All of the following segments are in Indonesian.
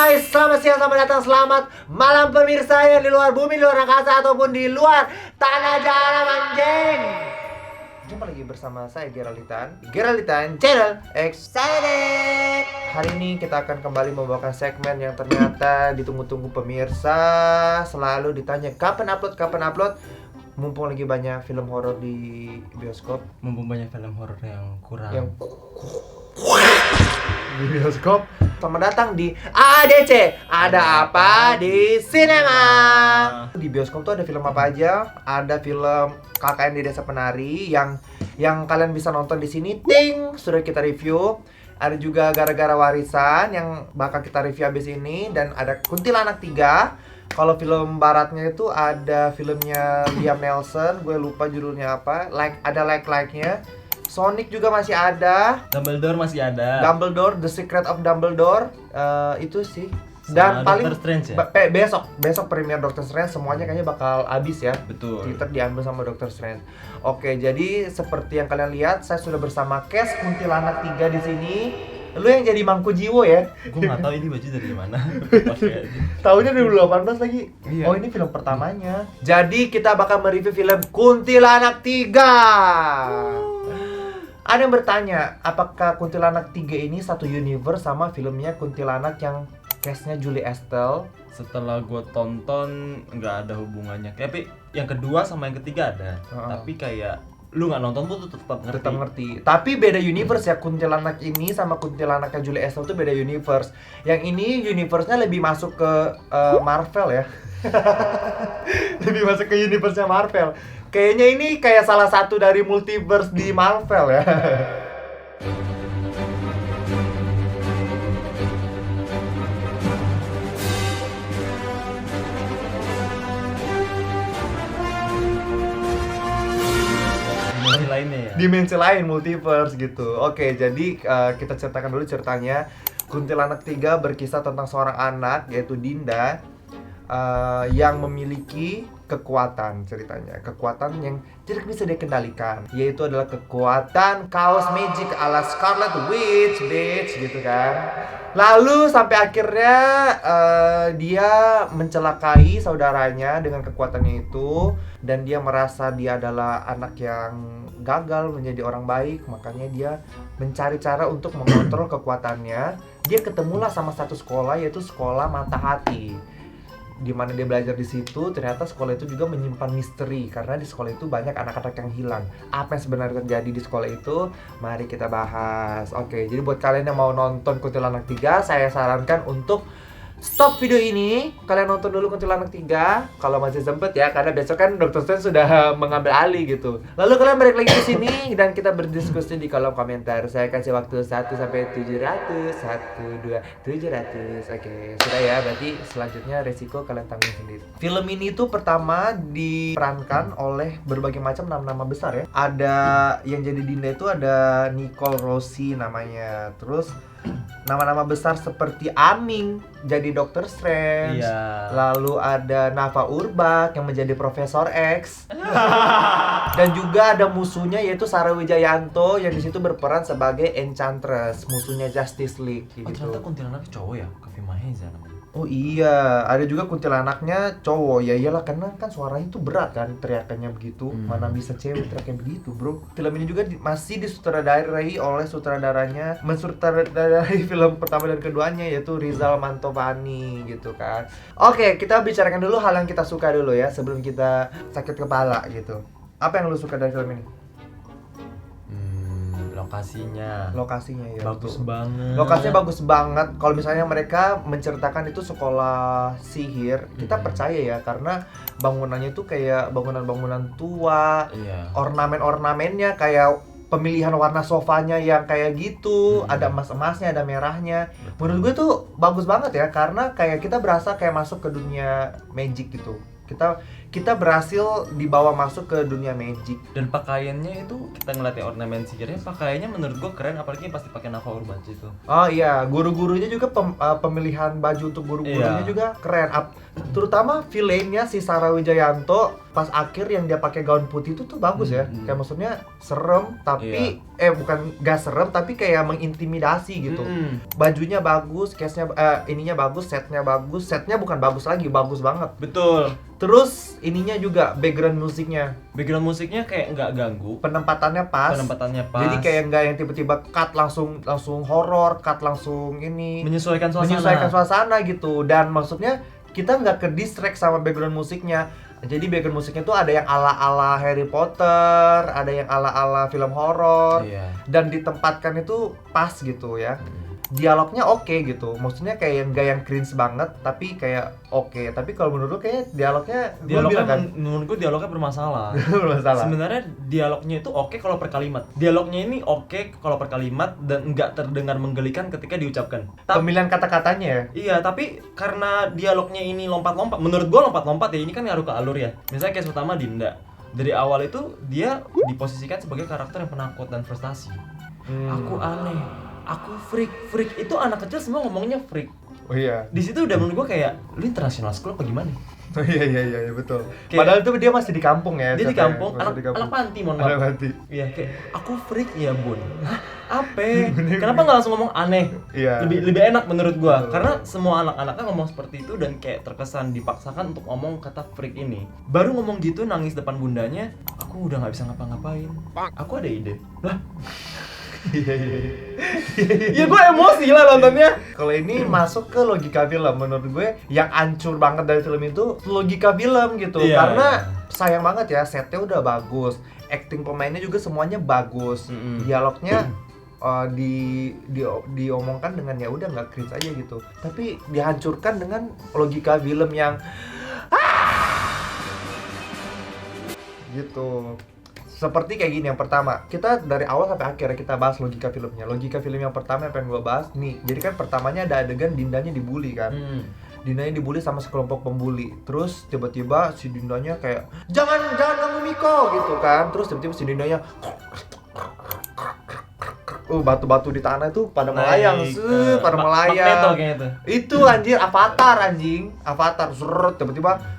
Hai, selamat siang, selamat datang, selamat malam pemirsa yang di luar bumi, di luar angkasa, ataupun di luar tanah jalan anjing. Jumpa lagi bersama saya Geralitan Channel Excited. Hari ini kita akan kembali membawakan segmen yang ternyata ditunggu-tunggu pemirsa. Selalu ditanya kapan upload. Mumpung lagi banyak film horor di bioskop. Mumpung banyak film horor yang kurang. Di bioskop. Selamat datang di ADC. Ada apa di sinema? Di bioskop tuh ada film apa aja? Ada film KKN di Desa Penari yang kalian bisa nonton di sini. Ting, sudah kita review. Ada juga Gara-Gara Warisan yang bakal kita review abis ini, dan ada Kuntilanak 3. Kalau film baratnya itu ada filmnya Liam Neeson, gue lupa judulnya apa. Ada like-nya. Sonic juga masih ada. Dumbledore masih ada. Dumbledore, The Secret of Dumbledore, itu sih. Dan Sama paling Doctor Strange ya? besok premier Doctor Strange, semuanya kayaknya bakal habis ya. Betul. Twitter diambil sama Doctor Strange. Oke, jadi seperti yang kalian lihat, saya sudah bersama Kes Kuntilanak 3 di sini. Lu yang jadi Mangku Jiwo ya? Gue nggak tahu ini baju dari mana. Pakai aja. Tahunnya 2018 lagi. Iya. Oh, ini film pertamanya. Jadi kita bakal mereview film Kuntilanak 3. Ada yang bertanya, apakah Kuntilanak 3 ini satu universe sama filmnya Kuntilanak yang cast-nya Julie Estelle? Setelah gue tonton nggak ada hubungannya. Tapi yang kedua sama yang ketiga ada. Tapi kayak lu nggak nonton tuh tetap ngerti. Tetap ngerti. Tapi beda universe ya, Kuntilanak ini sama Kuntilanaknya Julie Estelle tuh beda universe. Yang ini universe-nya lebih masuk ke Marvel ya. Lebih masuk ke universe-nya Marvel. Kayaknya ini kayak salah satu dari multiverse di Marvel ya. Dimensi lainnya ya. Dimensi lain, multiverse gitu. Oke, jadi kita ceritakan dulu ceritanya. Kuntilanak 3 berkisah tentang seorang anak yaitu Dinda yang memiliki kekuatan, ceritanya kekuatan yang tidak bisa dikendalikan, yaitu adalah kekuatan chaos magic ala Scarlet Witch bitch gitu kan. Lalu sampai akhirnya dia mencelakai saudaranya dengan kekuatannya itu, dan dia merasa dia adalah anak yang gagal menjadi orang baik, makanya dia mencari cara untuk mengontrol kekuatannya. Dia ketemulah sama satu sekolah, yaitu sekolah Mata Hati, di mana dia belajar di situ. Ternyata sekolah itu juga menyimpan misteri, karena di sekolah itu banyak anak-anak yang hilang. Apa yang sebenarnya terjadi di sekolah itu? Mari kita bahas. Oke, jadi buat kalian yang mau nonton Kuntilanak 3, saya sarankan untuk stop video ini, kalian nonton dulu Kuntilanak 3 kalau masih sempet ya, karena besok kan Dr. Strange sudah mengambil alih gitu. Lalu kalian balik lagi ke sini dan kita berdiskusi di kolom komentar. Saya kasih waktu 1 sampai 700. 1 2 700. Oke, sudah ya, berarti selanjutnya resiko kalian tanggung sendiri. Film ini tuh pertama diperankan oleh berbagai macam nama-nama besar ya. Ada yang jadi Dinda itu ada Nicole Rossi namanya. Terus nama-nama besar seperti Aming jadi Doctor Strange. Iya. Lalu ada Nava Urbach yang menjadi Profesor X. Dan juga ada musuhnya yaitu Sarah Wijayanto yang di situ berperan sebagai Enchantress, musuhnya Justice League Oh, gitu. ternyata kuntilanaknya cowok ya, Kavi Maheza namanya. Oh iya, ada juga kuntilanaknya cowok. Ya iyalah, karena kan suaranya tuh berat kan, teriakannya begitu. Mana bisa cewek teriaknya begitu, bro. Film ini juga masih disutradarai oleh sutradaranya, mensutradarai film pertama dan keduanya, yaitu Rizal Mantovani gitu kan. Oke, kita bicarakan dulu hal yang kita suka dulu ya, sebelum kita sakit kepala gitu. Apa yang lu suka dari film ini? Lokasinya ya, Bagus betul. banget. Lokasinya bagus banget. Kalau misalnya mereka menceritakan itu sekolah sihir, kita percaya ya, karena bangunannya itu kayak bangunan-bangunan tua. Iya. Ornamen-ornamennya kayak pemilihan warna sofanya yang kayak gitu, ada emas-emasnya, ada merahnya. Menurut gue tuh bagus banget ya, karena kayak kita berasa kayak masuk ke dunia magic gitu. kita berhasil dibawa masuk ke dunia magic. Dan pakaiannya itu kita ngeliatin ornamen sihirnya, pakaiannya menurut gua keren, apalagi pasti pakai Naga Urbanchi itu. Oh iya, guru-gurunya juga pemilihan baju untuk guru-gurunya juga keren. Terutama villainnya si Sarah Wijayanto pas akhir yang dia pakai gaun putih itu tuh bagus ya. Kayak maksudnya serem tapi bukan gak serem tapi kayak mengintimidasi gitu. Bajunya bagus, case-nya ininya bagus, setnya bukan bagus lagi, bagus banget. Betul. Terus ininya juga background musiknya kayak nggak ganggu, penempatannya pas. Jadi kayak nggak yang tiba-tiba cut langsung horor, cut langsung ini menyesuaikan suasana gitu. Dan maksudnya kita nggak ke distract sama background musiknya. Jadi background musiknya tuh ada yang ala-ala Harry Potter, ada yang ala-ala film horor, dan ditempatkan itu pas gitu ya. Dialognya oke gitu, maksudnya kayak nggak yang cringe banget, tapi kayak oke. Tapi kalau menurut lu kayak dialognya kan? Menurut gue dialognya bermasalah. Sebenarnya dialognya itu oke kalau per kalimat. Dialognya ini oke kalau per kalimat dan nggak terdengar menggelikan ketika diucapkan. Pemilihan kata-katanya ya? Iya, tapi karena dialognya ini lompat-lompat, menurut gue lompat-lompat ya, ini kan ngaruh ke alur ya. Misalnya case utama Dinda, dari awal itu dia diposisikan sebagai karakter yang penakut dan frustasi. Aku aneh, aku freak itu anak kecil semua ngomongnya freak. Oh iya. Di situ udah menurut gue kayak lu international school apa gimana? Oh iya betul. Kayak, padahal itu dia masih di kampung ya. Dia di kampung, anak panti mohon maaf. Anak panti. Iya, kayak aku freak ya, Bun. Hah? Apa? Kenapa enggak langsung ngomong aneh? Iya. Lebih enak menurut gua. Karena semua anak-anaknya ngomong seperti itu dan kayak terkesan dipaksakan untuk ngomong kata freak ini. Baru ngomong gitu nangis depan bundanya, aku udah enggak bisa ngapa-ngapain. Aku ada ide. Lah, ya gue emosi lah nontonnya. Kalau ini masuk ke logika film, menurut gue yang hancur banget dari film itu logika film gitu. Karena sayang banget ya, setnya udah bagus, acting pemainnya juga semuanya bagus, dialognya diomongkan dengan ya udah nggak cringe aja gitu. Tapi dihancurkan dengan logika film yang gitu. Seperti kayak gini, yang pertama, kita dari awal sampai akhir kita bahas logika filmnya. Logika film yang pertama yang pengen gue bahas nih. Jadi kan pertamanya ada adegan Dindanya dibully kan. Dindanya dibully sama sekelompok pembuli. Terus tiba-tiba si Dindanya kayak jangan ganggu Miko gitu kan. Terus tiba-tiba si Dindanya batu-batu di tanah itu pada melayang, pada melayang. Itu anjir Avatar zrrrt,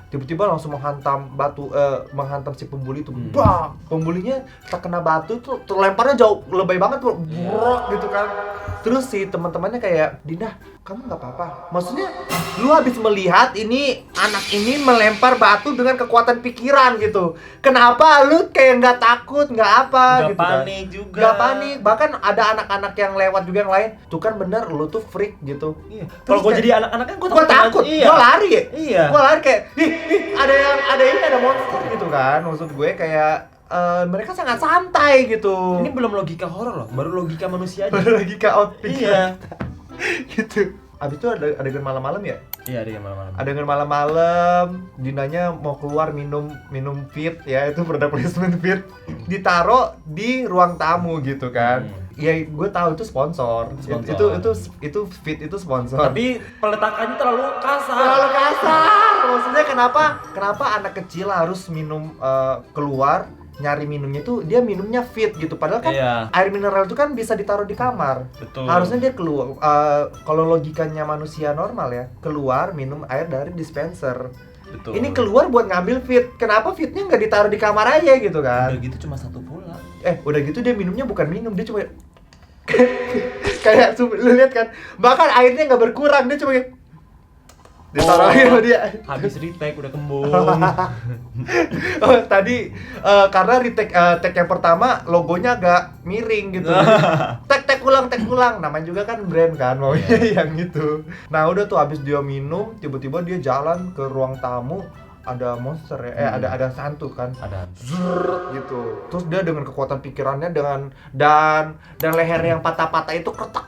tiba-tiba langsung menghantam batu, menghantam si pembuli itu. Bang, pembulinya terkena batu itu terlemparnya jauh lebay banget tuh, gitu kan. Terus si teman-temannya kayak, Dinda, kamu nggak apa-apa? Maksudnya, lu habis melihat ini anak ini melempar batu dengan kekuatan pikiran gitu. Kenapa lu kayak nggak takut, nggak apa? Nggak gitu panik kan? juga. Nggak panik. Bahkan ada anak-anak yang lewat juga yang lain. Tuh kan bener, lu tuh freak gitu. Iya. Kalau gue jadi anak-anaknya gue takut. Gue lari ya. Iya. Gue lari kayak, ada monster gitu kan. Maksud gue kayak mereka sangat santai gitu. Ini belum logika horor loh, baru logika manusia aja. Baru logika outfit. Iya. Gitu. Abis itu ada adegan malam-malam ya? Iya, adegan malam-malam. Adegan malam-malam, Dindanya mau keluar minum fit ya, itu product placement fit. Ditaro di ruang tamu gitu kan. Ya gue tahu itu sponsor. Itu fit itu sponsor. Tapi peletakannya terlalu kasar. Maksudnya kenapa anak kecil harus minum keluar nyari minumnya tuh dia minumnya fit gitu, padahal kan air mineral itu kan bisa ditaruh di kamar. Betul. Harusnya dia keluar, kalau logikanya manusia normal ya, keluar minum air dari dispenser. Betul. Ini keluar buat ngambil fit, kenapa fitnya nggak ditaruh di kamar aja gitu kan? Udah gitu cuma satu pula. Udah gitu dia minumnya bukan minum, dia cuma kayak lu lihat kan, bahkan airnya nggak berkurang, dia cuma ditaruh sama dia. Habis retake udah kembung. Tadi karena retake take yang pertama logonya agak miring gitu. Take ulang. Namanya juga kan brand kan, maunya yang gitu. Nah, udah tuh habis dia minum, tiba-tiba dia jalan ke ruang tamu, ada monster ya. Ada hantu kan. Ada. Zrrrt gitu. Terus dia dengan kekuatan pikirannya dan leher yang patah-patah itu kretak.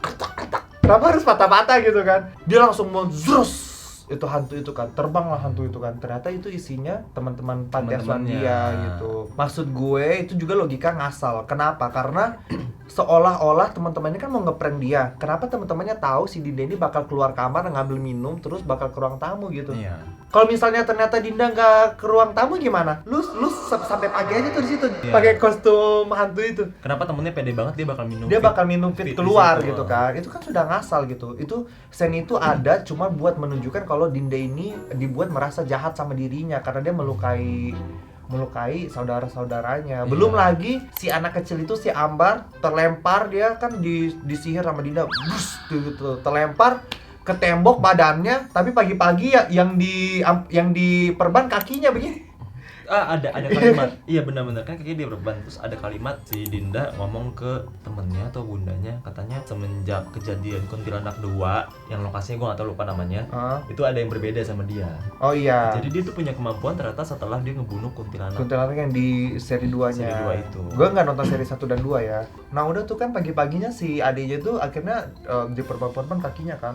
Kenapa harus patah-patah gitu kan? Dia langsung mau zrus. Itu hantu itu kan, terbanglah hantu itu kan. Ternyata itu isinya teman-teman panti asuhan dia gitu. Maksud gue itu juga logika ngasal. Kenapa? Karena seolah-olah teman-temannya kan mau ngeprank dia. Kenapa teman-temannya tahu si Dinda ini bakal keluar kamar ngambil minum terus bakal ke ruang tamu gitu? Iya. Kalau misalnya ternyata Dinda nggak ke ruang tamu gimana? Lu sampai pagi aja tuh di situ pakai kostum hantu itu. Kenapa temennya pede banget dia bakal minum? Dia bakal minum fit keluar di situ. gitu kan. Itu kan sudah ngasal gitu. Itu scene itu ada cuma buat menunjukkan kalau Dinda ini dibuat merasa jahat sama dirinya karena dia melukai saudara-saudaranya. Belum lagi si anak kecil itu si Ambar terlempar, dia kan disihir sama Dinda. Bus gitu, terlempar ke tembok badannya, tapi pagi-pagi ya yang diperban kakinya begini. Ada kalimat. Iya benar-benar kan kayak dia berban. Terus ada kalimat si Dinda ngomong ke temennya atau bundanya, katanya semenjak kejadian kuntilanak 2 yang lokasinya gue nggak tahu, lupa namanya, itu ada yang berbeda sama dia. Oh iya. Jadi dia tuh punya kemampuan ternyata setelah dia ngebunuh kuntilanak Kuntilanak yang di seri 2-nya. Seri 2 itu. Gue nggak nonton seri 1 dan 2 ya. Nah udah tuh kan pagi-paginya si adiknya tuh akhirnya diperban kakinya kan.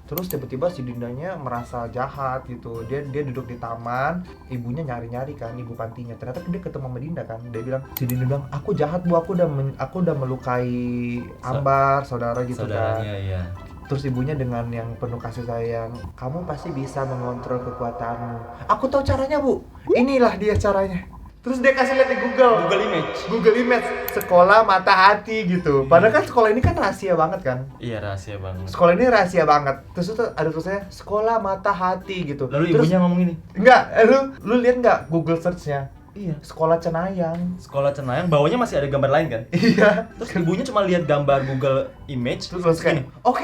Terus tiba-tiba si Dindanya merasa jahat gitu. Dia duduk di taman, ibunya nyari-nyari kan, ibu pantinya. Ternyata dia ketemu sama Dinda kan. Dia bilang, si Dinda bilang, "Aku jahat Bu, aku udah melukai Ambar, saudara gitu." Saudaranya, kan. iya. Terus ibunya dengan yang penuh kasih sayang, "Kamu pasti bisa mengontrol kekuatanmu. Aku tahu caranya, Bu. Inilah dia caranya." Terus dia kasih lihat di Google Image sekolah mata hati gitu. Padahal kan sekolah ini kan rahasia banget kan. Iya, rahasia banget. Sekolah ini rahasia banget. Terus itu ada tulisannya sekolah mata hati gitu. Lalu terus, ibunya ngomong ini. Enggak, lu lihat enggak Google search-nya? Iya. Sekolah Cenayang. Sekolah Cenayang, bawahnya masih ada gambar lain kan? Iya. Terus ibunya cuma lihat gambar Google Image. Terus kayak, oke,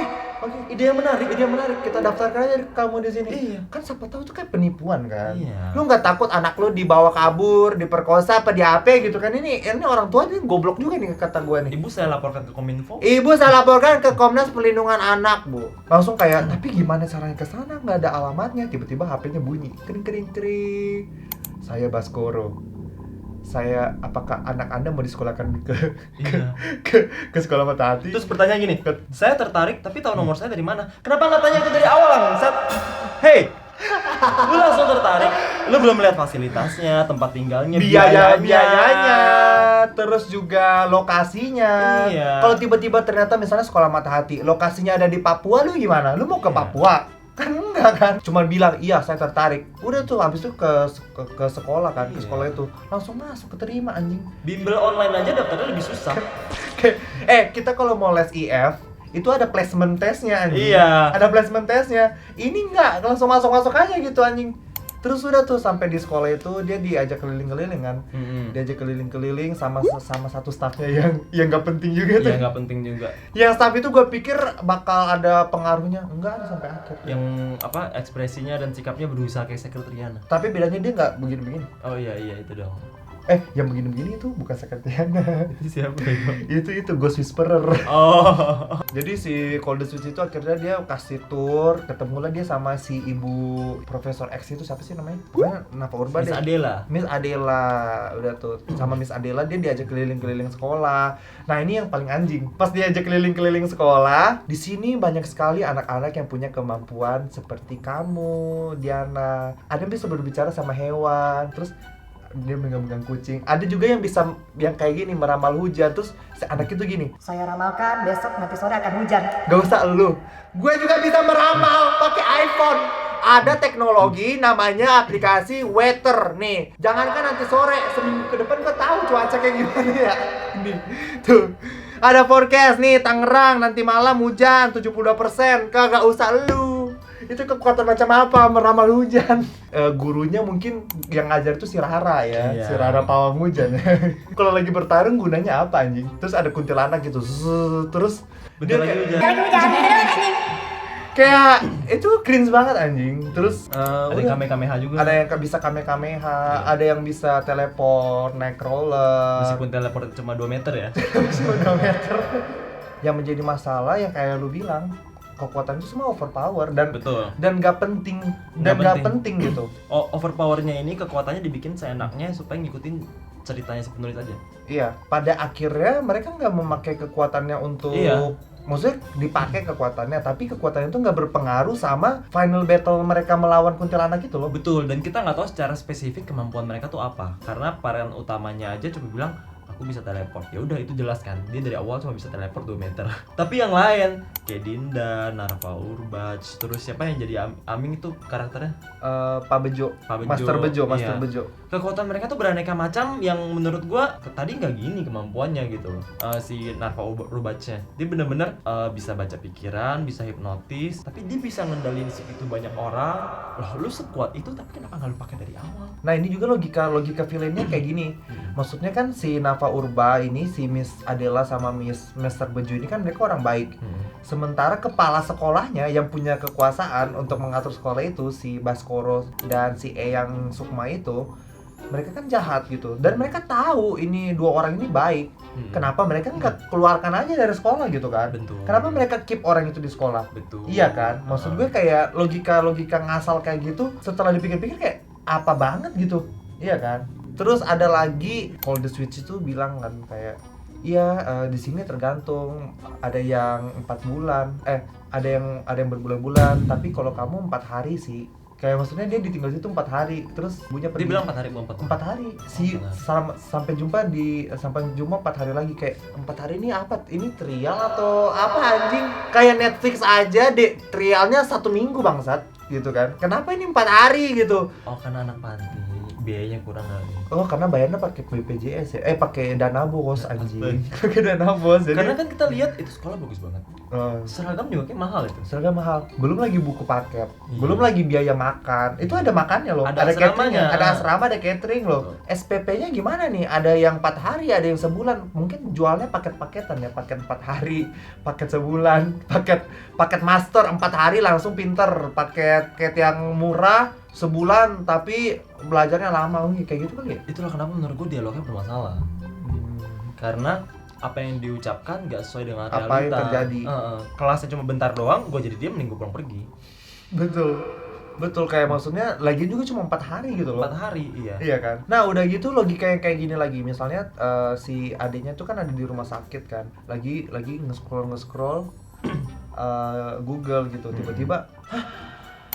ide yang menarik. Kita daftarkan aja kamu di sini. Iya. Kan siapa tahu itu kan penipuan kan. Iya. Lu nggak takut anak lu dibawa kabur, diperkosa apa di HP gitu kan? Ini orang tua ini goblok juga nih kata gue nih. Ibu saya laporkan ke Kominfo. Ibu saya laporkan ke Komnas Perlindungan Anak, Bu. Langsung kayak, tapi gimana caranya ke sana? Nggak ada alamatnya. Tiba-tiba HP-nya bunyi. Kering. Saya Baskoro. Apakah anak Anda mau disekolahkan ke sekolah mata hati? Terus bertanya gini, saya tertarik tapi tahu nomor saya dari mana? Kenapa nggak tanya itu dari awal, Bangsat? Hey, lu langsung tertarik, lu belum lihat fasilitasnya, tempat tinggalnya, biayanya, terus juga lokasinya. Iya. Kalau tiba-tiba ternyata misalnya sekolah mata hati, lokasinya ada di Papua, lu gimana? Lu mau ke Papua? Kan enggak kan? Cuman bilang, iya saya tertarik. Udah tuh, habis itu ke sekolah kan, ke sekolah itu. Langsung masuk, keterima anjing. Bimbel online aja daftarnya lebih susah. Kita kalau mau les IF, itu ada placement testnya anjing. Iya. Ada placement testnya. Ini enggak, langsung masuk aja gitu anjing. Terus udah tuh sampai di sekolah itu dia diajak keliling-keliling kan. Diajak keliling-keliling sama satu staffnya yang nggak penting juga tuh. Iya, nggak penting juga. Yang staff itu gue pikir bakal ada pengaruhnya, enggak ada sampai akhir. Yang ekspresinya dan sikapnya berusaha kayak sekretariana. Tapi bedanya dia nggak begini-begini. Oh iya itu dong. Yang begini-begini itu bukan sekretariana. Itu siapa itu? itu Ghost Whisperer. Oh. Jadi si Cold Switch itu akhirnya dia kasih tour, ketemulah dia sama si ibu Profesor X itu, siapa sih namanya? Pokoknya Napa Urba deh. Miss Adela. Udah tuh sama Miss Adela dia diajak keliling-keliling sekolah. Nah, ini yang paling anjing. Pas diajak keliling-keliling sekolah, di sini banyak sekali anak-anak yang punya kemampuan seperti kamu, Diana. Ada yang bisa berbicara sama hewan, terus dia megang kucing. Ada juga yang bisa yang kayak gini meramal hujan. Terus si anak itu gini, saya ramalkan besok nanti sore akan hujan. gak usah lu, gue juga bisa meramal pakai iPhone. Ada teknologi namanya aplikasi weather nih. Jangankan nanti sore, seminggu ke depan gue tahu cuaca kayak gimana ya. Nih, tuh. Ada forecast nih, Tangerang nanti malam hujan 72%. Kagak usah lu. Itu kekuatan macam apa meramal hujan? Gurunya mungkin yang ngajar itu si Rara ya. Iya. Si Rara pawang hujan. Kalau lagi bertarung gunanya apa anjing? Terus ada kuntilanak gitu. Terus Bentar lagi hujan. kayak itu cringe banget anjing. Terus Ada yang kamehameha juga. ada yang bisa kamehameha, ada yang bisa teleport, naik roller. Meskipun teleport cuma 2 meter ya. Meskipun 2 meter. Yang menjadi masalah yang kayak lu bilang, kekuatan itu semua overpower dan Betul. dan nggak penting gitu. Overpowernya ini kekuatannya dibikin seenaknya supaya ngikutin ceritanya si penulis aja. Iya, pada akhirnya mereka nggak memakai kekuatannya untuk maksudnya dipakai kekuatannya, tapi kekuatannya itu nggak berpengaruh sama final battle mereka melawan kuntilanak itu loh. Betul, dan kita nggak tahu secara spesifik kemampuan mereka tuh apa. Karena peran utamanya aja cuma bilang, aku bisa teleport. Ya udah itu jelas kan. Dia dari awal cuma bisa teleport 2 meter. Tapi yang lain kayak Dinda, Narva Urbach, terus siapa yang jadi Aming itu karakternya? Pak Bejo, Master Bejo. Kekuatan mereka tuh beraneka macam yang menurut gua tadi nggak gini kemampuannya gitu loh. Si Narva Urbachnya dia bener-bener bisa baca pikiran, bisa hipnotis, tapi dia bisa ngendalin segitu banyak orang. Loh, lu sekuat itu tapi kenapa nggak lu pakai dari awal? Nah ini juga logika villainnya kayak gini. Maksudnya kan si Narva Urba ini, si Miss Adela sama Miss Master Bejo ini kan mereka orang baik. Sementara kepala sekolahnya yang punya kekuasaan untuk mengatur sekolah itu, si Baskoro dan si Eyang Sukma itu, mereka kan jahat gitu. Dan mereka tahu ini dua orang ini baik. Kenapa mereka nggak keluarkan aja dari sekolah gitu kan? Betul. Kenapa mereka keep orang itu di sekolah? Betul. Iya kan? Maksud gue kayak logika ngasal kayak gitu, setelah dipikir-pikir kayak apa banget gitu. Iya kan? Terus ada lagi Cold the Switch itu bilang kan kayak di sini tergantung, ada yang 4 bulan, ada yang berbulan-bulan, tapi kalau kamu 4 hari sih. Kayak maksudnya dia ditinggal situ 4 hari, terus ibunya pergi. Dia bilang 4 hari, bukan 4 hari. Sampai jumpa 4 hari lagi, kayak 4 hari ini apa? Ini trial atau apa anjing? Kayak Netflix aja deh, trialnya 1 minggu bangsat gitu kan. Kenapa ini 4 hari gitu? Oh, karena anak panti, biayanya kurang kali. Oh, karena bayarnya pakai BPJS ya. Pakai dana bos anjing. Pakai dana bos. Jadi Karena kan kita lihat itu sekolah bagus banget. Seragam juga kayak mahal itu. Seragam mahal. Belum lagi buku paket. Iya. Belum lagi biaya makan. Itu ada makannya loh. Ada cateringnya, asramanya. ada asrama, ada catering loh. SPP-nya gimana nih? Ada yang 4 hari, ada yang sebulan. Mungkin jualnya paket-paketan ya, paket 4 hari, paket sebulan, paket master 4 hari langsung pinter, paket yang murah sebulan tapi belajarnya lama, kayak gitu kali ya. Itulah kenapa menurut gue dialognya bermasalah. Karena apa yang diucapkan gak sesuai dengan realita. Apa yang terjadi. Kelasnya cuma bentar doang, gue jadi dia mending gue pulang pergi. Betul, kayak maksudnya lagi juga cuma 4 hari gitu loh. 4 hari, iya. Iya kan. Nah udah gitu logika yang kayak gini lagi. Misalnya si adiknya tuh kan ada di rumah sakit kan. Lagi nge-scroll Google gitu. Tiba-tiba,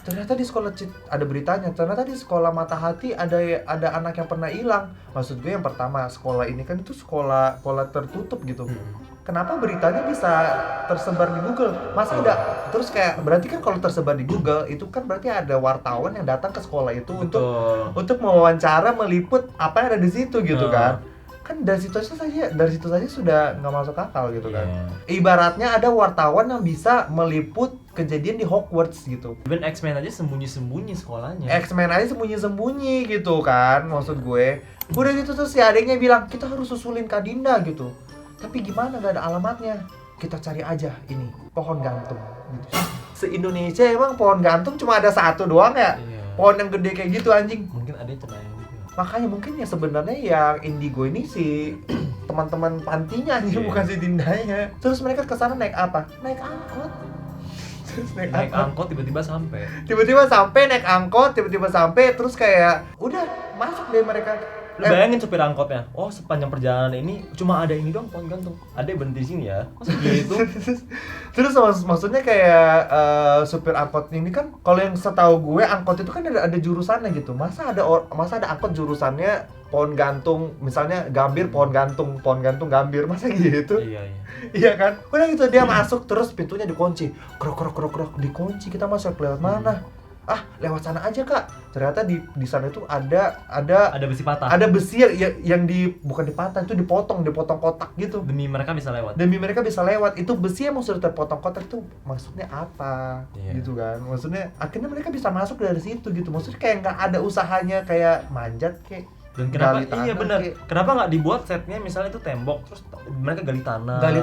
ternyata di sekolah ada beritanya. Ternyata di sekolah Mata Hati ada anak yang pernah hilang. Maksud gue yang pertama, sekolah ini kan itu sekolah tertutup gitu. Kenapa beritanya bisa tersebar di Google? Masa ada? Terus kayak berarti kan kalau tersebar di Google itu kan berarti ada wartawan yang datang ke sekolah itu untuk mewawancara, meliput apa yang ada di situ gitu kan. Kan dari situ saja sudah nggak masuk akal gitu kan. Ibaratnya ada wartawan yang bisa meliput kejadian di Hogwarts gitu. Even X-Men aja sembunyi-sembunyi sekolahnya. X-Men aja sembunyi-sembunyi gitu kan, maksud gue. Udah gitu terus si adiknya bilang, kita harus susulin Kak Dinda gitu. Tapi gimana, gak ada alamatnya. Kita cari aja ini, pohon gantung gitu. Se-Indonesia emang pohon gantung cuma ada 1 doang ya? Iya. Pohon yang gede kayak gitu anjing. Mungkin ada yang cenayang juga. Makanya mungkin ya sebenarnya yang Indigo ini si teman-teman pantinya anjing, bukan si Dindanya. Terus mereka kesana naik apa? Naik angkot. Terus Naik angkot tiba-tiba sampai. Naik angkot tiba-tiba sampai terus kayak udah masuk deh mereka. Lu bayangin supir angkotnya. Oh, sepanjang perjalanan ini cuma ada ini doang pohon gantung. Ada yang berhenti di sini ya. Masa gitu? Terus maksudnya kayak supir angkot ini kan, kalau yang setahu gue angkot itu kan ada jurusannya gitu. Masa ada angkot jurusannya pohon gantung, misalnya Gambir pohon gantung Gambir, masa gitu? Iya. Iya kan? Udah gitu dia masuk terus pintunya dikunci. Krok dikunci, kita masuk lewat mana? Lewat sana aja Kak. Ternyata di sana itu ada besi patah. Ada besi yang bukan dipatah, itu dipotong kotak gitu. Demi mereka bisa lewat. Itu besi emang sudah terpotong kotak, itu maksudnya apa? Iya. Gitu kan. Maksudnya akhirnya mereka bisa masuk dari situ gitu. Maksudnya kayak nggak ada usahanya kayak manjat kayak. Dan kenapa? Gali tanah, Iya benar. Kenapa nggak dibuat setnya misalnya itu tembok terus mereka gali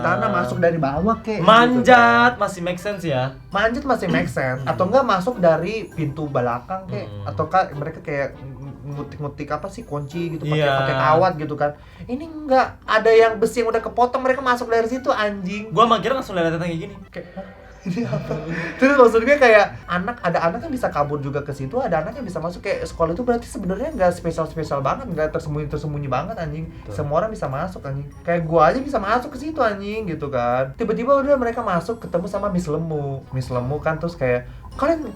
tanah masuk dari bawah kayak manjat gitu. Masih make sense ya. Manjat masih make sense. Atau enggak masuk dari pintu belakang kayak ataukah mereka kayak ngutik-ngutik apa sih kunci gitu pakai kawat gitu kan. Ini enggak, ada yang besi yang udah kepotong, mereka masuk dari situ anjing. Gua mager langsung lihat kayak gini. Kayak Ini apa? Terus maksud gue kayak ada anak yang bisa kabur juga ke situ, ada anak yang bisa masuk. Kayak sekolah itu berarti sebenarnya nggak spesial banget, nggak tersembunyi banget anjing. Betul. Semua orang bisa masuk anjing. Kayak gua aja bisa masuk ke situ anjing gitu kan. Tiba-tiba udah mereka masuk ketemu sama Miss Lemu kan, terus kayak kalian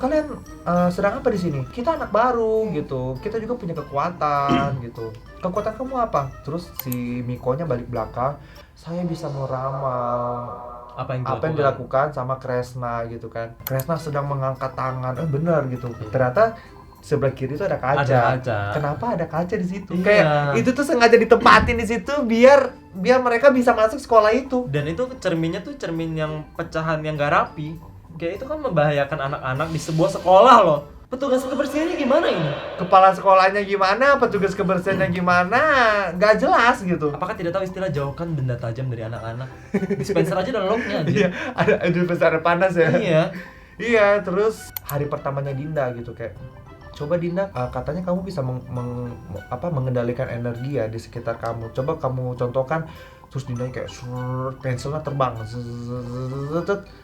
sedang apa di sini? Kita anak baru gitu. Kita juga punya kekuatan gitu. Kekuatan kamu apa? Terus si Mikonya balik belakang, saya bisa meramal Apa yang apa yang dilakukan sama Kresna gitu kan. Kresna sedang mengangkat tangan, benar gitu. Ternyata sebelah kiri itu ada kaca. Ada kaca. Kenapa ada kaca di situ? Iya. Kayak itu tuh sengaja ditempatin di situ biar mereka bisa masuk sekolah itu. Dan itu cerminnya tuh cermin yang pecahan yang gak rapi. Kayak itu kan membahayakan anak-anak di sebuah sekolah loh. Petugas kebersihannya gimana ini? Kepala sekolahnya gimana, petugas kebersihannya gimana, nggak jelas gitu. Apakah tidak tahu istilah jauhkan benda tajam dari anak-anak? Dispenser aja ada locknya Iya, aja. ada besar panas ya. Iya. Iya, terus hari pertamanya Dinda gitu kayak, coba Dinda, katanya kamu bisa mengendalikan energi ya di sekitar kamu. Coba kamu contohkan. Terus Dinda kayak pensilnya terbang,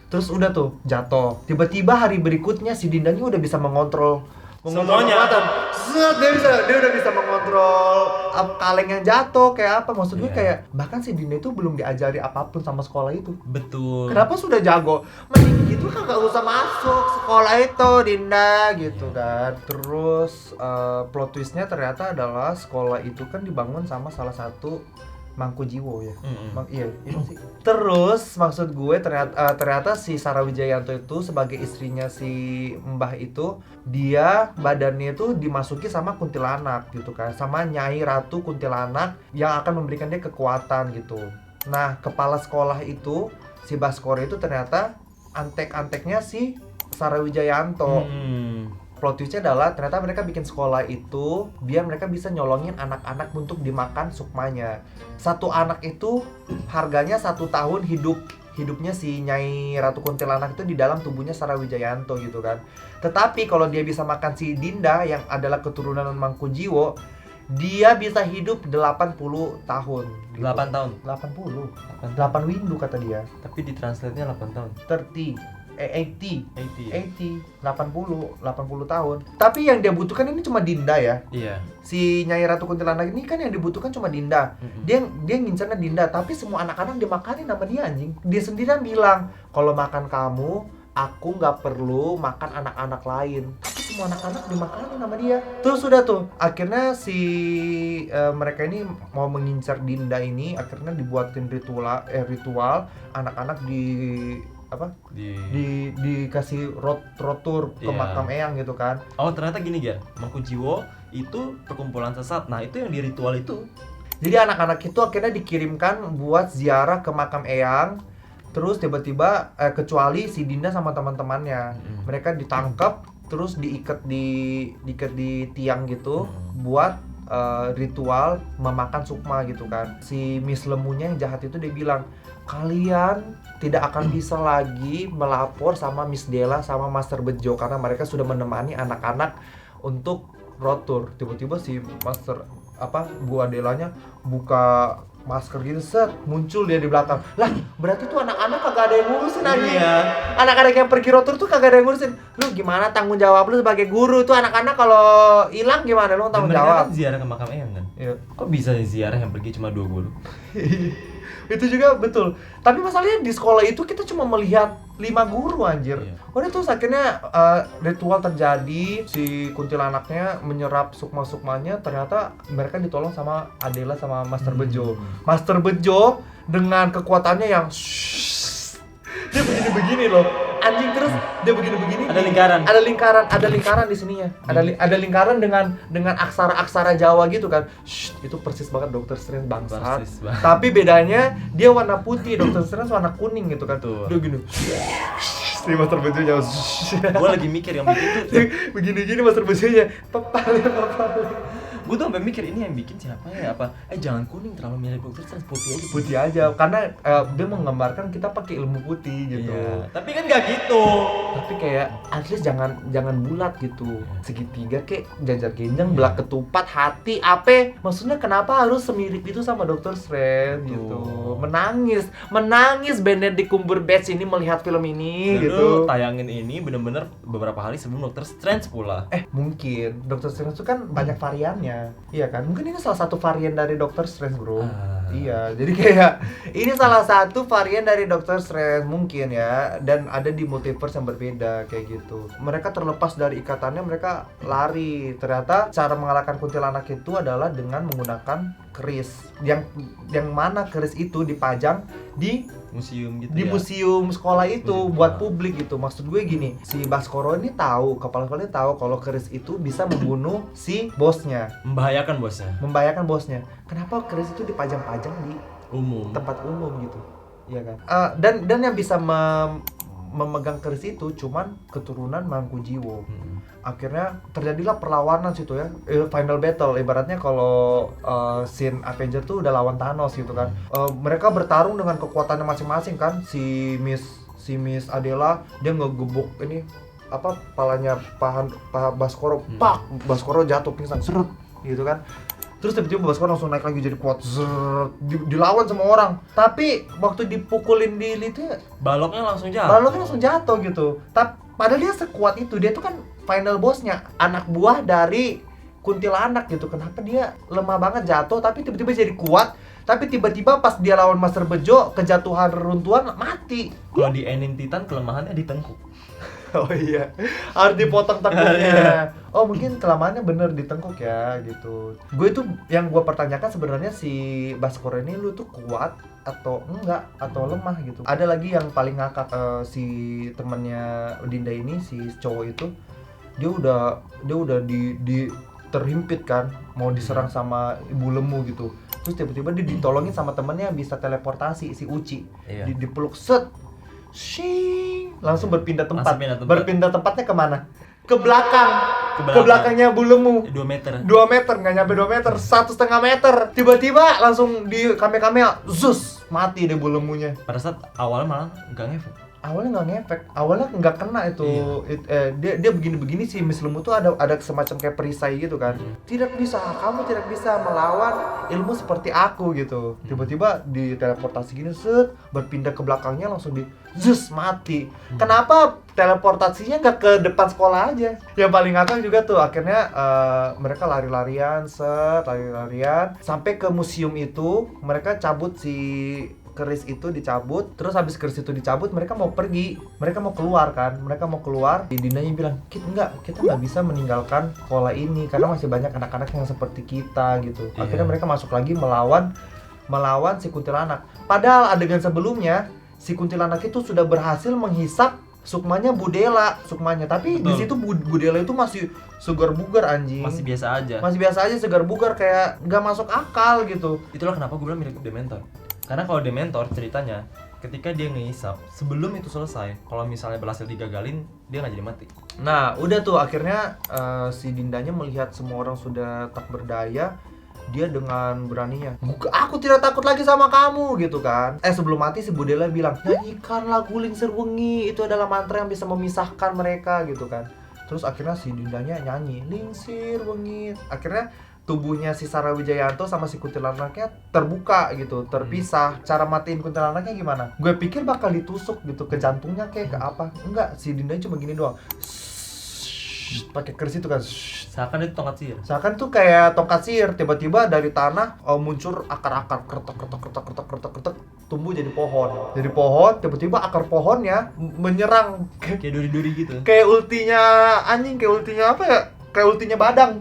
terus udah tuh jatuh. Tiba-tiba hari berikutnya si Dinda ini udah bisa mengontrol Semuanya. kekuatan. Dia udah bisa mengontrol kaleng yang jatuh kayak apa. Maksud gue Iya. kayak bahkan si Dinda itu belum diajari apapun sama sekolah itu. Betul. Kenapa sudah jago? Mending gitu kan gak usah masuk sekolah itu, Dinda gitu kan. Terus plot twistnya ternyata adalah sekolah itu kan dibangun sama salah satu Mangkujiwo ya. Iya sih. Terus maksud gue ternyata si Sarah Wijayanto itu sebagai istrinya si Mbah itu, dia badannya itu dimasuki sama kuntilanak gitu kan, sama Nyai Ratu Kuntilanak yang akan memberikan dia kekuatan gitu. Nah, kepala sekolah itu si Baskoro itu ternyata antek-anteknya si Sarah Wijayanto. Plot twistnya adalah ternyata mereka bikin sekolah itu biar mereka bisa nyolongin anak-anak untuk dimakan sukmanya. Satu anak itu harganya 1 tahun hidupnya si Nyai Ratu Kuntilanak itu di dalam tubuhnya Sarah Wijayanto gitu kan. Tetapi kalau dia bisa makan si Dinda yang adalah keturunan Mangkujiwo, dia bisa hidup 80 tahun gitu. 8 tahun. 80. 8 windu kata dia. Tapi di translate-nya 8 tahun. 80 80. 80 tahun. Tapi yang dia butuhkan ini cuma Dinda ya. Iya. Si Nyai Ratu Kuntilanak ini kan yang dibutuhkan cuma Dinda. Dia ngincernya Dinda, tapi semua anak-anak dimakanin sama dia anjing. Dia sendirian bilang, "Kalau makan kamu, aku nggak perlu makan anak-anak lain." Tapi semua anak-anak dimakanin sama dia. Terus sudah tuh, akhirnya si mereka ini mau mengincar Dinda ini, akhirnya dibuatin ritual anak-anak dikasih rotur ke Iya. makam eyang gitu kan. Oh, ternyata gini, Gian. Mangkujiwo itu perkumpulan sesat. Nah, itu yang di ritual itu. Jadi anak-anak itu akhirnya dikirimkan buat ziarah ke makam eyang. Terus tiba-tiba kecuali si Dinda sama teman-temannya, mereka ditangkap terus diikat di tiang gitu buat ritual memakan sukma gitu kan. Si Miss Lemunya yang jahat itu dia bilang, kalian tidak akan bisa lagi melapor sama Miss Della sama Master Bejo karena mereka sudah menemani anak-anak untuk rotur. Tiba-tiba si Master Bu Adelanya buka masker gitu, set, muncul dia di belakang. Lah, berarti tuh anak-anak kagak ada yang ngurusin anjing. Iya. Anak-anak yang pergi rotur tuh kagak ada yang ngurusin. Lu gimana tanggung jawab lu sebagai guru tuh anak-anak kalau hilang gimana lu tanggung mereka jawab? kan ziarah ke makam eyang kan? Iya. Kok bisa ziarah yang pergi cuma 2 guru? Itu juga betul. Tapi masalahnya di sekolah itu kita cuma melihat 5 guru anjir. Iya. Udah terus akhirnya ritual terjadi, si kuntilanaknya menyerap sukma-sukmanya, ternyata mereka ditolong sama Adela sama Master Bejo. Master Bejo dengan kekuatannya yang dia begini-begini loh. Anjing, terus dia begini-begini. Ada lingkaran. Ada lingkaran di sininya. Ada lingkaran dengan aksara-aksara Jawa gitu kan. Itu persis banget Dr. Strange bangsat. Persis banget. Tapi bedanya dia warna putih, Dr. Strange warna kuning gitu kan. Betul. Dia gini. Si Master Bejonya. Gue lagi mikir yang begitu. Begini-gini Master Bejonya. Papale. Gue tuh sampai mikir ini yang bikin siapa ya, apa jangan kuning terlalu mirip Dokter Strange, Putih aja karena dia menggambarkan kita pakai ilmu putih gitu. Iya. Tapi kan nggak gitu. Tapi kayak at least jangan bulat gitu, segitiga kek, jajar genjang, belah ketupat, hati, apa? Maksudnya kenapa harus semirip itu sama Doctor Strange gitu? Menangis Benedict Cumberbatch ini melihat film ini Dan gitu. lu tayangin ini bener-bener beberapa hari sebelum Dokter Strange pula. Mungkin Doctor Strange itu kan banyak variannya, iya kan? Mungkin ini salah satu varian dari Doctor Strange, bro. Iya, jadi kayak ini salah satu varian dari Doctor Strange mungkin ya, dan ada di multiverse yang berbeda kayak gitu. Mereka terlepas dari ikatannya, mereka lari. Ternyata cara mengalahkan kuntilanak itu adalah dengan menggunakan keris. Yang mana keris itu dipajang di Museum gitu di ya. museum sekolah itu Museum buat sekolah. publik gitu. Maksud gue gini, si Baskoro ini tahu, kepala sekolah ini tahu kalau keris itu bisa membunuh si bosnya, Membahayakan bosnya. membahayakan bosnya. Kenapa keris itu dipajang-pajang di Umum. tempat umum gitu? Iya kan? Dan yang bisa memegang keris itu cuman keturunan Mangkujiwo. Akhirnya terjadilah perlawanan situ ya, final battle. Ibaratnya kalau scene Avenger tuh udah lawan Thanos gitu kan. Mereka bertarung dengan kekuatannya masing-masing kan. Si Miss Adela dia ngegebuk ini apa palanya paha Baskoro, pak, Baskoro jatuh pingsan, seret gitu kan. Terus tiba-tiba Baskoro langsung naik lagi jadi kuat, seret, dilawan sama orang. Tapi waktu dipukulin di itu Baloknya langsung jatuh. baloknya langsung jatuh gitu. Padahal dia sekuat itu, dia tuh kan final bossnya, anak buah dari kuntilanak gitu. Kenapa dia lemah banget jatuh, tapi tiba-tiba jadi kuat. Tapi tiba-tiba pas dia lawan Master Bejo, kejatuhan reruntuhan, mati. Kalau di Enin Titan kelemahannya di tengkuk. Oh iya, harus dipotong tengkuknya. Oh mungkin kelemahannya bener di tengkuk ya gitu. Gue tuh yang gue pertanyakan sebenarnya si Baskoro ini lu tuh kuat atau enggak, atau lemah gitu. Ada lagi yang paling ngakak, si temennya Dinda ini, si cowok itu, dia udah di terhimpit kan, mau diserang sama ibu lemu gitu. Terus tiba-tiba dia ditolongin sama temennya yang bisa teleportasi, si Uchi. Iya. Dipeluk set, shing, langsung berpindah tempat. Langsung pindah tempat. Berpindah tempatnya kemana? Ke belakang. Ke Ke belakang. belakangnya Bu Lemu. 2 meter. 2 meter, nggak nyampe 2 meter, 1,5 meter. Tiba-tiba langsung di Kamehameha, zus, mati deh Bu Lemunya. Pada saat awalnya malah nggak ngefek. Awalnya nggak ngefek, awalnya nggak kena itu. Dia begini-begini sih, Miss Lemu tuh ada semacam kayak perisai gitu kan. Tidak bisa, kamu tidak bisa melawan ilmu seperti aku gitu. Tiba-tiba diteleportasi gini, set, berpindah ke belakangnya langsung di zus, mati. Kenapa teleportasinya nggak ke depan sekolah aja? Yang paling ngakak juga tuh akhirnya mereka lari-larian, sampai ke museum itu. Mereka cabut si keris itu dicabut, terus habis keris itu dicabut mereka mau pergi, mereka mau keluar kan, Dindanya bilang kita nggak bisa meninggalkan sekolah ini karena masih banyak anak-anak yang seperti kita gitu. Akhirnya mereka masuk lagi melawan si kuntilanak. Padahal adegan sebelumnya si kuntilanak itu sudah berhasil menghisap sukmanya Budela, tapi Betul. di situ Budela itu masih segar bugar anjing. Masih biasa aja. Segar bugar, kayak nggak masuk akal gitu. Itulah kenapa gue bilang mirip Dementor. Karena kalau Dementor ceritanya ketika dia ngehisap sebelum itu selesai, kalau misalnya berhasil digagalin, dia nggak jadi mati. Nah, udah tuh akhirnya si Dindanya melihat semua orang sudah tak berdaya, dia dengan beraninya, aku tidak takut lagi sama kamu gitu kan. Sebelum mati si Budela bilang, nyanyikan lagu Lingsir Wengi, itu adalah mantra yang bisa memisahkan mereka gitu kan. Terus akhirnya si Dindanya nyanyi Lingsir Wengi. Akhirnya tubuhnya si Sarah Wijayanto sama si kuntilanaknya terbuka gitu, terpisah. Cara matiin kuntilanaknya gimana? Gue pikir bakal ditusuk gitu ke jantungnya kayak ke apa. Enggak, si Dindanya cuma gini doang. Pakai keris itu kan. Seakan itu tongkat sihir. Seakan tuh kayak tongkat sihir, tiba-tiba dari tanah muncul akar-akar kretek, tumbuh jadi pohon. Tiba-tiba akar pohonnya menyerang Kayak duri-duri gitu. kayak ultinya anjing, kayak ultinya apa ya? Kayak ultinya badang.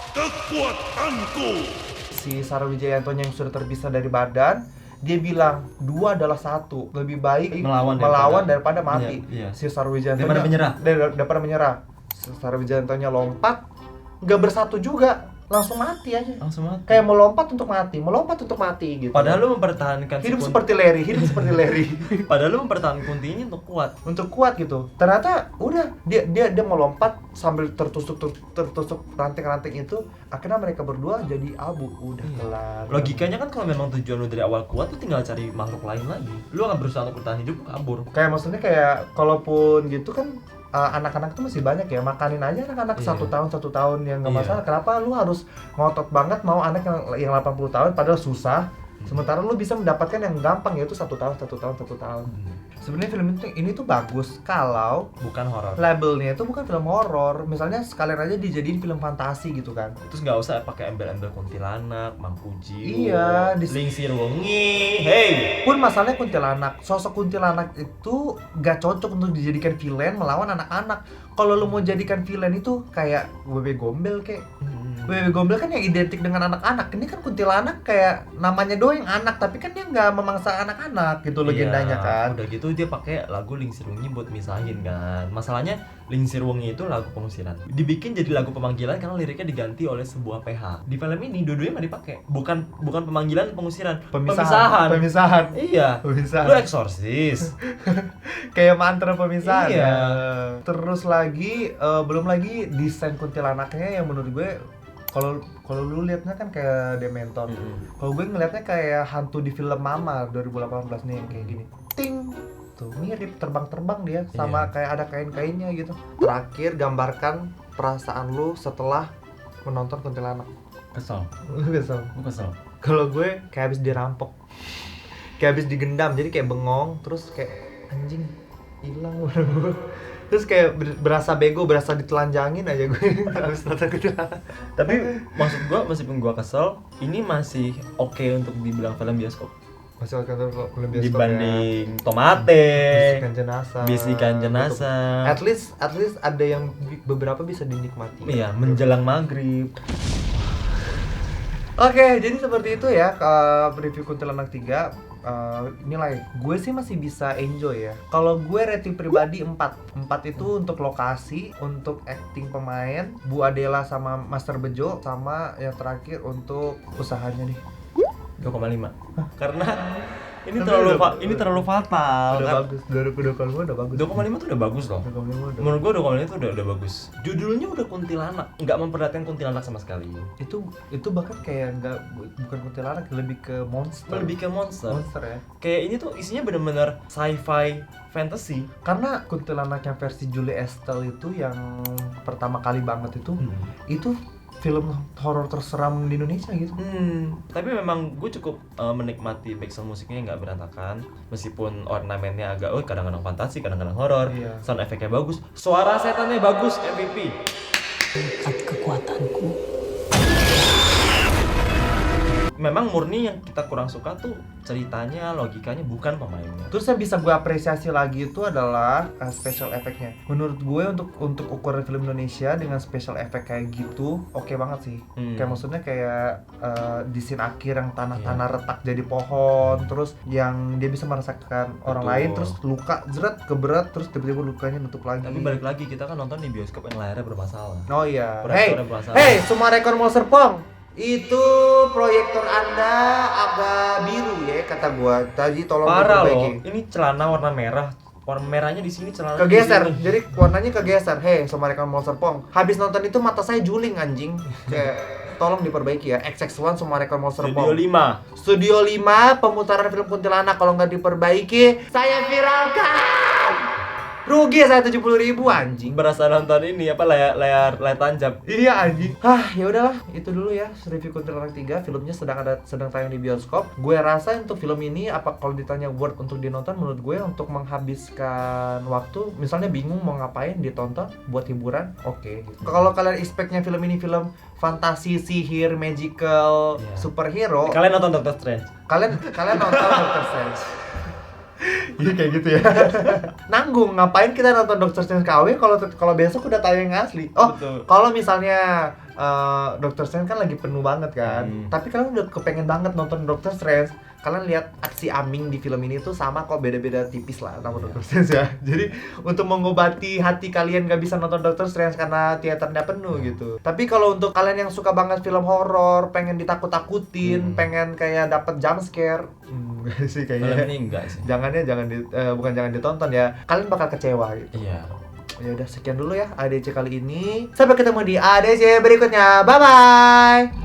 Kekuatanku. Si Sarah Wijayantonya yang sudah terpisah dari badan, dia bilang 2 adalah 1, lebih baik Melawan daripada mati. Iya. Si Sarah Wijayantonya Daripada menyerah. daripada menyerah. Si Sarah Wijayantonya lompat, nggak bersatu juga. langsung mati aja. Langsung mati. Kayak melompat untuk mati gitu. Padahal lu mempertahankan hidup seperti Larry. Padahal lu mempertahankan Kunti ini untuk kuat. Gitu. Ternyata udah dia melompat sambil tertusuk ranting-ranting itu, akhirnya mereka berdua jadi abu. Udah kelar. Logikanya kan kalau memang tujuan lu dari awal kuat, lu tinggal cari makhluk lain lagi. Lu akan berusaha untuk bertahan hidup, kabur. Kayak maksudnya kayak kalaupun gitu kan anak-anak tuh masih banyak ya, makanin aja anak-anak Iya. 1 tahun yang nggak Iya. masalah. Kenapa lu harus ngotot banget mau anak yang 80 tahun padahal susah, sementara lu bisa mendapatkan yang gampang yaitu 1 tahun. Sebenarnya film ini tuh bagus kalau Bukan horor. labelnya itu bukan film horor, misalnya sekalian aja dijadiin film fantasi gitu kan. Terus nggak usah pakai embel-embel kuntilanak, mangkuji, Iya, lingsir wengi. Hey, Pun masalahnya kuntilanak, sosok kuntilanak itu gak cocok untuk dijadikan villain melawan anak-anak. Kalau lu mau jadikan villain itu kayak Wewe Gombel kayak Wewe Gombel kan yang identik dengan anak-anak. Ini kan kuntilanak kayak namanya doang yang anak, tapi kan dia nggak memangsa anak-anak gitu legendanya kan. Udah gitu dia pakai lagu Lingsir Wengi buat misahin kan. Masalahnya Lingsir Wengi itu lagu pengusiran. Dibikin jadi lagu pemanggilan karena liriknya diganti oleh sebuah PH. Di film ini dua-duanya nggak dipakai. Bukan pemanggilan, pengusiran. Pemisahan. Iya. Pemisahan. Lu eksorsis. Kayak mantra pemisahan. Iya. Ya. Terus lagi belum lagi desain kuntilanaknya yang menurut gue kalau lu liatnya kan kayak Dementor. Kalau gue ngeliatnya kayak hantu di film Mama 2018 nih yang kayak gini. Ting. Tuh mirip terbang-terbang dia sama kayak ada kain-kainnya gitu. Terakhir gambarkan perasaan lu setelah menonton kuntilanak. Kesel. Kesel. Gue kesel. Kalau gue kayak habis dirampok. Kayak habis digendam, jadi kayak bengong terus kayak anjing hilang gue. Terus kayak berasa bego, berasa ditelanjangin aja gue habis nonton kuntilanak. Tapi maksud gue meskipun gue kesel, ini masih oke untuk dibilang film bioskop. Masih waktu itu film bioskop Dibanding Tomate, Bisikan Jenazah. Jenazah. At least ada yang beberapa bisa dinikmati. Iya, menjelang maghrib. Oke, jadi seperti itu ya review Kuntilanak 3. Nilai gue sih masih bisa enjoy ya. Kalau gue rating pribadi 4 itu untuk lokasi, untuk acting pemain, Bu Adela sama Master Bejo, sama yang terakhir untuk usahanya nih. 2,5. Karena ini Tapi terlalu fatal. Udah bagus, 2,5 udah bagus. 2,5 tuh udah bagus loh. 2,5 udah. Menurut gua 2,5 itu udah bagus. Judulnya udah kuntilanak, nggak memperhatikan kuntilanak sama sekali. Itu bahkan kayak bukan kuntilanak, lebih ke monster. Lebih ke monster. Monster ya. Kayak ini tuh isinya bener-bener sci-fi fantasy. Karena kuntilanak yang versi Julie Estelle itu yang pertama kali banget itu film horor terseram di Indonesia gitu. Tapi memang gue cukup menikmati background musiknya nggak berantakan, meskipun ornamennya agak kadang-kadang fantasi, kadang-kadang horor. Iya. Sound efeknya bagus, suara setannya bagus, MVP. Tingkat kekuatanku. Memang murni yang kita kurang suka tuh ceritanya, logikanya, bukan pemainnya. Terus yang bisa gue apresiasi lagi itu adalah special effect-nya. Menurut gue untuk ukuran film Indonesia dengan special effect kayak gitu oke banget sih. Kayak maksudnya kayak di scene akhir yang tanah-tanah retak jadi pohon, terus yang dia bisa merasakan orang lain, terus luka keberat, terus tiba-tiba lukanya nutup lagi. Tapi balik lagi, kita kan nonton di bioskop yang layarnya bermasalah. Oh iya. Proyektornya bermasalah. Hey, semua rekor mau Serpong. Itu proyektor Anda agak biru ya kata gua. Tadi tolong Parah diperbaiki. loh, ini celana warna merah. Warna merahnya di sini, celana Kegeser, di sini. jadi warnanya kegeser. Hei, semua rekor mau Serpong. Habis nonton itu mata saya juling anjing. Kayak tolong diperbaiki ya. XX1 semua rekor mau Studio Serpong. 5. Studio 5 pemutaran film kuntilanak kalau nggak diperbaiki, saya viralkan. Rugi saya 70.000 anjing. Berasa nonton ini apa layar tancap. Iya anjing. Ya udahlah, itu dulu ya review Kuntilanak 3. Filmnya sedang tayang di bioskop. Gue rasa untuk film ini kalau ditanya worth untuk dinonton, menurut gue untuk menghabiskan waktu, misalnya bingung mau ngapain, ditonton buat hiburan, oke. Kalau kalian expect-nya film ini film fantasi, sihir, magical, superhero, Kalian nonton Doctor Strange. kalian nonton Doctor Strange. Iya kayak gitu ya. Nanggung, ngapain kita nonton Doctor Strange KW kalau besok udah tayang yang asli. Oh, Betul. kalau misalnya Doctor Strange kan lagi penuh banget kan. Tapi kalian udah kepengen banget nonton Doctor Strange. kalian lihat aksi Aming di film ini tuh sama kok, beda-beda tipis lah sama Doctor Strange ya. Jadi untuk mengobati hati kalian gak bisa nonton Doctor Strange karena teaternya penuh gitu. Tapi kalau untuk kalian yang suka banget film horor, pengen ditakut-takutin, pengen kayak dapet jump scare, enggak sih Film kayaknya. ini enggak sih. Bukan jangan ditonton ya. Kalian bakal kecewa gitu. Iya. Ya udah sekian dulu ya ADC kali ini. Sampai ketemu di ADC berikutnya. Bye bye.